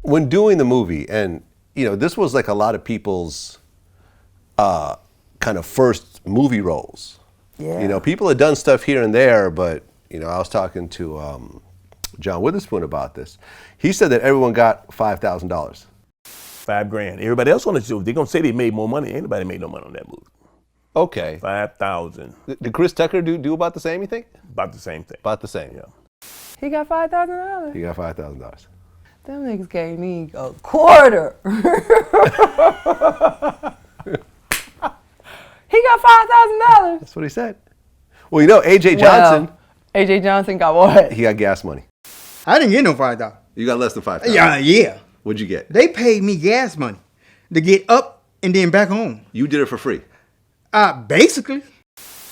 when doing the movie, and this was like a lot of people's kind of first movie roles. Yeah. People had done stuff here and there, but I was talking to John Witherspoon about this. He said that everyone got $5,000. $5,000. Everybody else on the show, they're gonna say they made more money. Anybody made no money on that movie. Okay. 5,000. Did Chris Tucker do about the same? You think? About the same thing. About the same. Yeah. He got $5,000. He got $5,000. Them niggas gave me a quarter. He got $5,000. That's what he said. Well, AJ Johnson. AJ Johnson got what? He got gas money. I didn't get no $5,000. You got less than $5,000. Yeah. What'd you get? They paid me gas money to get up and then back home. You did it for free. Basically.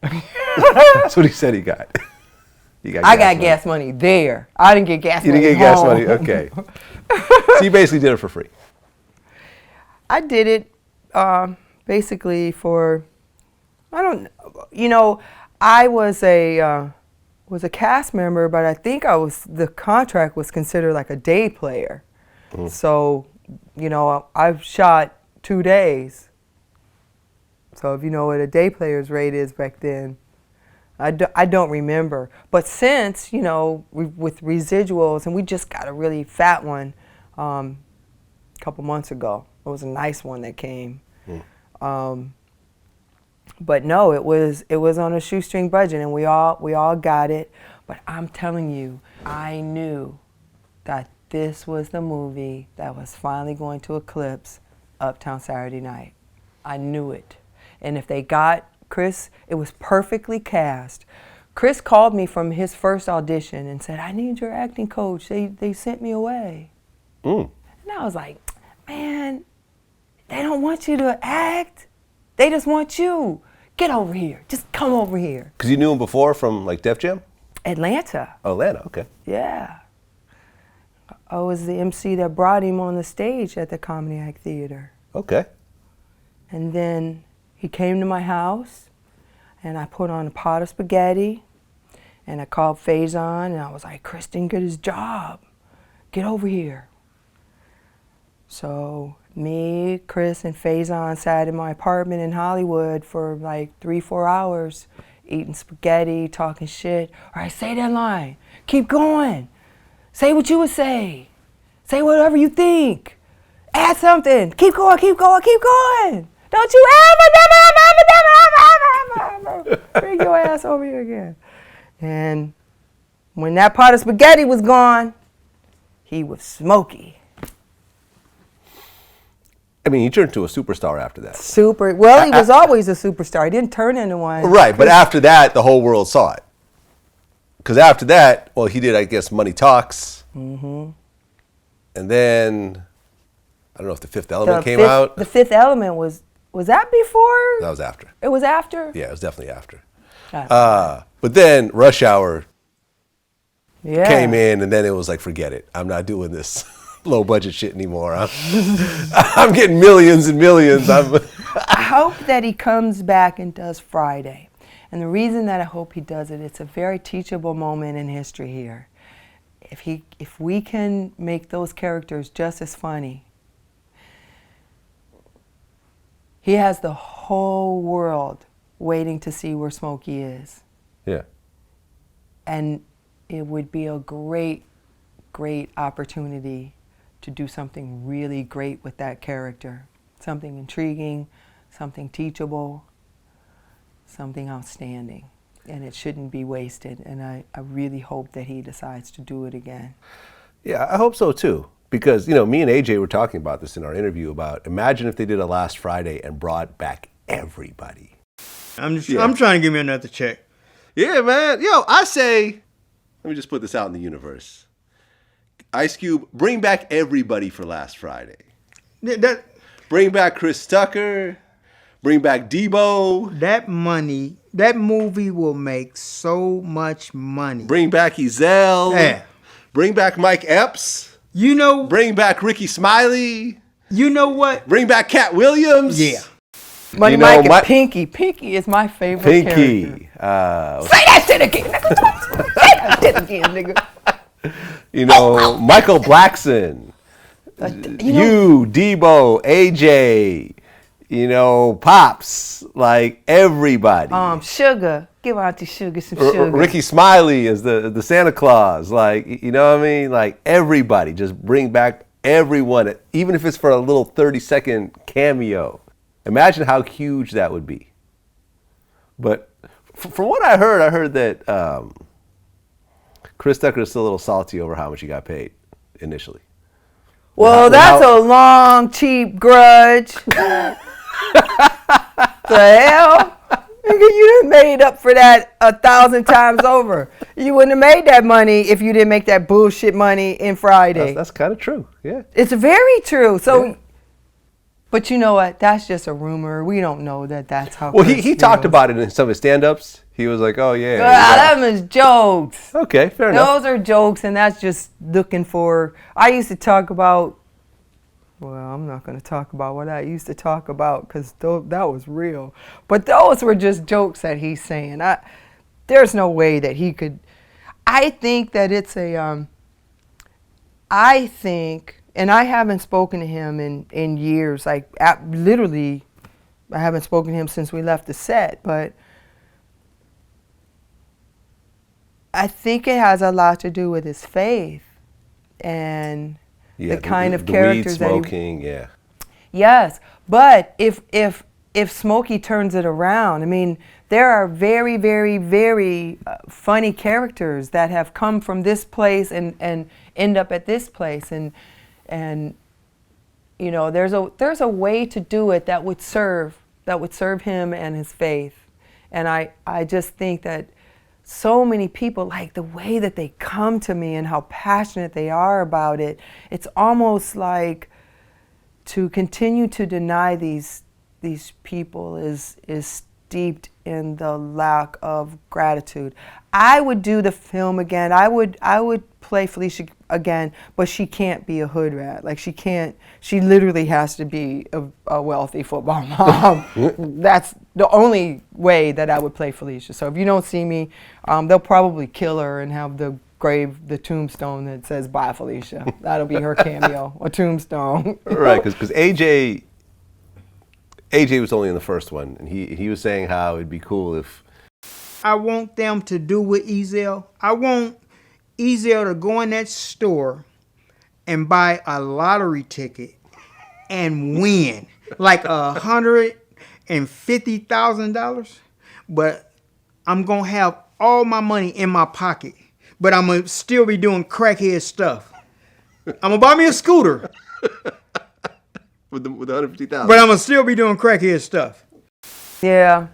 That's what he said he got. I got gas money there. I didn't get gas money. You didn't get gas money? Okay. So you basically did it for free. I did it basically for, I was a cast member, but I think the contract was considered like a day player. Mm. So, I've shot 2 days. So if you know what a day player's rate is back then, I don't remember. But since, with residuals, and we just got a really fat one a couple months ago. It was a nice one that came. Mm. But no, it was on a shoestring budget, and we all got it. But I'm telling you, I knew that this was the movie that was finally going to eclipse Uptown Saturday Night. I knew it. And if they got Chris, it was perfectly cast. Chris called me from his first audition and said, I need your acting coach. They sent me away. Mm. And I was like, man, they don't want you to act. They just want you. Get over here. Just come over here. Because you knew him before from like Def Jam? Atlanta. Oh, Atlanta, okay. Yeah. I was the MC that brought him on the stage at the Comedy Act Theater. Okay. And then he came to my house, and I put on a pot of spaghetti, and I called Faizon, and I was like, Chris didn't get his job. Get over here. So me, Chris, and Faizon sat in my apartment in Hollywood for like 3-4 hours, eating spaghetti, talking shit. All right, say that line. Keep going. Say what you would say. Say whatever you think. Add something. Keep going, keep going, keep going. Don't you ever bring your ass over here again. And when that pot of spaghetti was gone, he was Smokey. I mean, he turned into a superstar after that. Well, he was always a superstar. He didn't turn into one. Right, but after that, the whole world saw it. Because after that, well, he did, I guess, Money Talks. Mm-hmm. And then, I don't know if The Fifth Element came out. The Fifth Element was that before? That was after. It was after? Yeah, it was definitely after. But then Rush Hour came in, and then it was like, forget it. I'm not doing this low budget shit anymore. I'm getting millions and millions. I hope that he comes back and does Friday. And the reason that I hope he does it, it's a very teachable moment in history here. If we can make those characters just as funny, he has the whole world waiting to see where Smokey is. Yeah. And it would be a great, great opportunity to do something really great with that character. Something intriguing, something teachable, something outstanding. And it shouldn't be wasted. And I really hope that he decides to do it again. Yeah, I hope so too. Because, me and AJ were talking about this in our interview about, imagine if they did a Last Friday and brought back everybody. I'm trying to give me another check. Yeah, man. I say, let me just put this out in the universe. Ice Cube, bring back everybody for Last Friday. Bring back Chris Tucker. Bring back Debo. That movie will make so much money. Bring back Ezell. Yeah. Bring back Mike Epps. Bring back Ricky Smiley. You know what? Bring back Cat Williams. Yeah. Money Mike and Pinky. Pinky is my favorite character. Say that shit again, nigga. Say that shit again, nigga. Michael Blackson. You, Debo, AJ, Pops, like everybody. Sugar. Give Auntie Sugar some sugar. Ricky Smiley is the Santa Claus. Like, you know what I mean? Like everybody. Just bring back everyone, even if it's for a little 30-second cameo. Imagine how huge that would be. But from what I heard that Chris Tucker is still a little salty over how much he got paid initially. Well, that's a long, cheap grudge. The hell? You done made up for that 1,000 times over. You wouldn't have made that money if you didn't make that bullshit money in Friday. That's kind of true, yeah. It's very true. So, yeah. But you know what? That's just a rumor. We don't know that that's how. Well, he talked about it in some of his stand-ups. He was like, "Oh yeah." Them is jokes. Okay, fair enough. Those are jokes, and that's just looking for. I used to talk about. Well, I'm not going to talk about what I used to talk about because that was real. But those were just jokes that he's saying. There's no way that he could. I think that it's a. I think, and I haven't spoken to him in years. Like literally, I haven't spoken to him since we left the set. But I think it has a lot to do with his faith and. Yeah, the kind of the characters weed smoking, yeah. Yes, but if Smokey turns it around, I mean, there are very, very, very funny characters that have come from this place and end up at this place, and there's a way to do it that would serve him and his faith, and I just think that. So many people, like the way that they come to me and how passionate they are about it, it's almost like to continue to deny these people is steeped in the lack of gratitude. I would do the film again. I would play Felicia again, but she can't be a hood rat. Like she literally has to be a wealthy football mom. That's the only way that I would play Felicia. So if you don't see me, they'll probably kill her and have the tombstone that says "Bye Felicia." That'll be her cameo, a tombstone. Right, because AJ was only in the first one, and he was saying how it'd be cool if. I want them to do with Ezel. I want Ezel to go in that store and buy a lottery ticket and win like $150,000. But I'm gonna have all my money in my pocket, but I'm gonna still be doing crackhead stuff. I'm gonna buy me a scooter with the 150,000. but I'm gonna still be doing crackhead stuff. Yeah.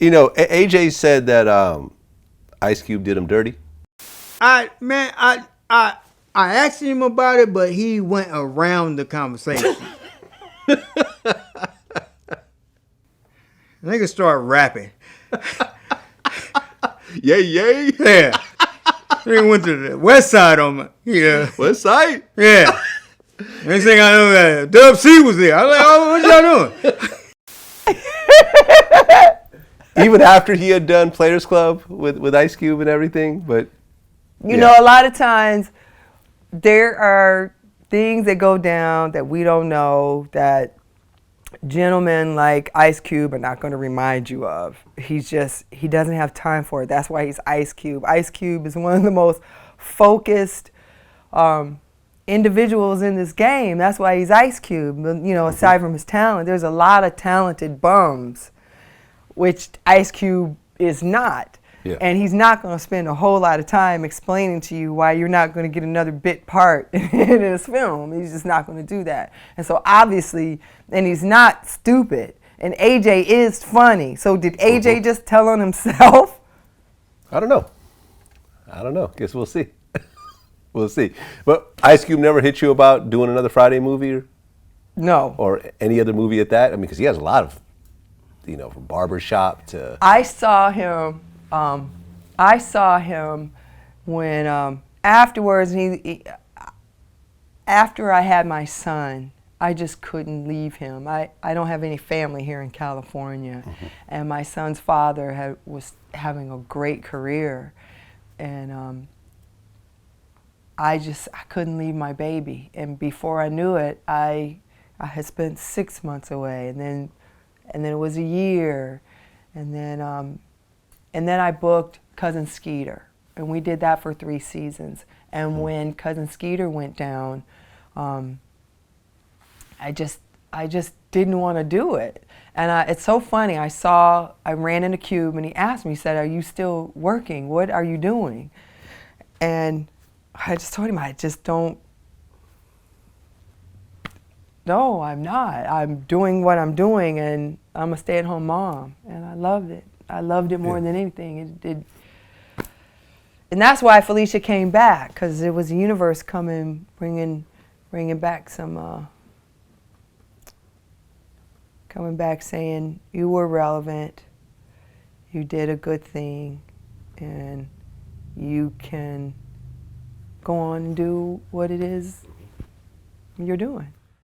AJ said that Ice Cube did him dirty. I asked him about it, but he went around the conversation. Nigga start rapping. Yay, yay. Yeah. Nigga went to the west side on me. Yeah. West side? Yeah. Next thing I know, Dub C was there. I was like, oh, what y'all doing? Even after he had done Players Club with Ice Cube and everything, but You know, a lot of times there are things that go down that we don't know that gentlemen like Ice Cube are not going to remind you of. He doesn't have time for it. That's why he's Ice Cube. Ice Cube is one of the most focused individuals in this game. That's why he's Ice Cube. You know, aside from his talent, there's a lot of talented bums, which Ice Cube is not. Yeah. And he's not going to spend a whole lot of time explaining to you why you're not going to get another bit part in his film. He's just not going to do that. And so obviously, and he's not stupid. And AJ is funny. So did AJ just tell on himself? I don't know. Guess we'll see. We'll see. But Ice Cube never hit you about doing another Friday movie? No. Or any other movie at that? I mean, because he has a lot of, you know, from Barbershop to... I saw him when afterwards, after I had my son, I just couldn't leave him. I don't have any family here in California, and my son's father was having a great career, and I couldn't leave my baby. And before I knew it, I had spent 6 months away, and then it was a year, and then I booked Cousin Skeeter, and we did that for 3 seasons. And when Cousin Skeeter went down, I just didn't want to do it. And it's so funny. I ran in a cube, and he asked me, he said, "Are you still working? What are you doing?" And I just told him, I just don't. No, I'm not. I'm doing what I'm doing, and I'm a stay-at-home mom, and I loved it. I loved it more than anything. And that's why Felicia came back, because it was the universe coming, bringing back some. Coming back saying, you were relevant, you did a good thing, and you can go on and do what it is you're doing.